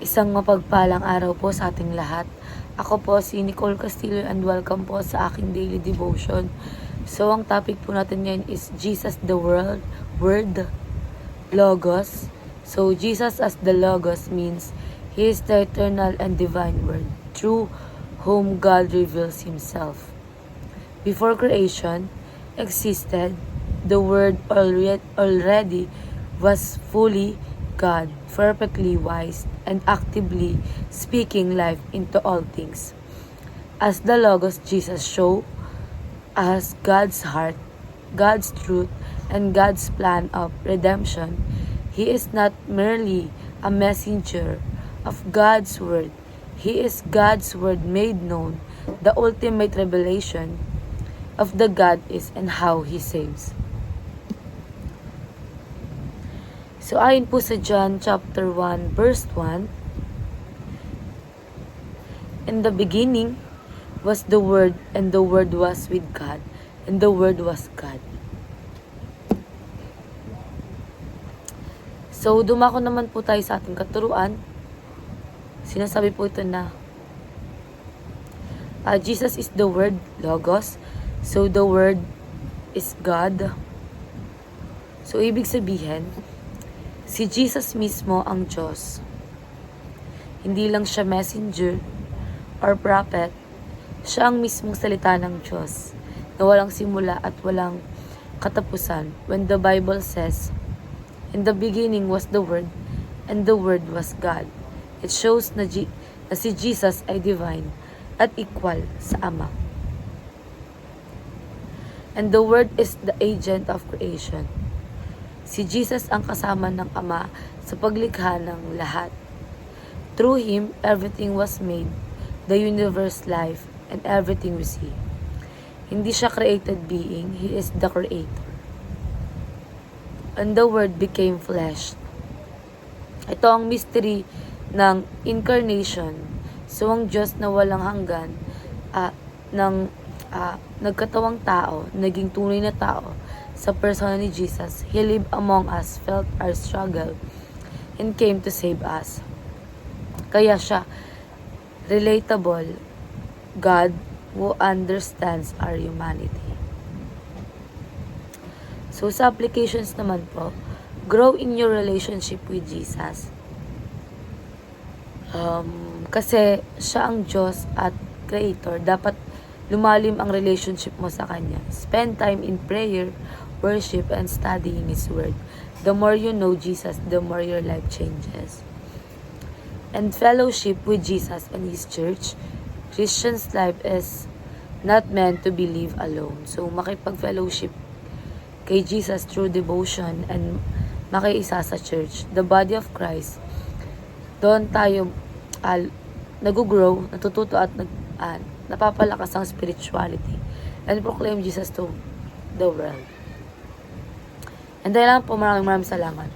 Isang mapagpalang araw po sa ating lahat. Ako po si Nicole Castillo and welcome po sa aking daily devotion. So, ang topic po natin ngayon is Jesus the Word, Logos. So, Jesus as the Logos means He is the eternal and divine Word, through whom God reveals Himself. Before creation existed, the Word already was fully God, perfectly wise, and actively speaking life into all things. As the Logos, Jesus showed us God's heart, God's truth, and God's plan of redemption. He is not merely a messenger of God's Word. He is God's Word made known, the ultimate revelation of the God is and how He saves. So, ayon po sa John chapter 1, verse 1, in the beginning was the Word, and the Word was with God, and the Word was God. So, dumako naman po tayo sa ating katuruan. Sinasabi po ito na Jesus is the Word, Logos. So, the Word is God. So, ibig sabihin, si Jesus mismo ang Diyos. Hindi lang siya messenger or prophet. Siya ang mismong salita ng Diyos na walang simula at walang katapusan. When the Bible says, in the beginning was the Word, and the Word was God. It shows na si Jesus ay divine at equal sa Ama. And the Word is the agent of creation. Si Jesus ang kasama ng Ama sa paglikha ng lahat. Through Him, everything was made, the universe, life, and everything we see. Hindi siya created being, He is the Creator. And the Word became flesh. Ito ang mystery ng incarnation. So, ang Diyos na walang hanggan, nagkatawang tao, naging tunay na tao, sa persona ni Jesus. He lived among us, felt our struggle, and came to save us. Kaya siya, relatable God who understands our humanity. So, sa applications naman po, grow in your relationship with Jesus. Kasi siya ang Diyos at Creator. Dapat lumalim ang relationship mo sa Kanya. Spend time in prayer, worship, and studying His Word. The more you know Jesus, the more your life changes. And fellowship with Jesus and His church. Christian's life is not meant to be lived alone. So, makipag-fellowship kay Jesus through devotion and makiisa sa church, the body of Christ. Doon tayo nag-grow, natututo at napapalakas ang spirituality and proclaim Jesus to the world. And dahil lang po, maraming salamat.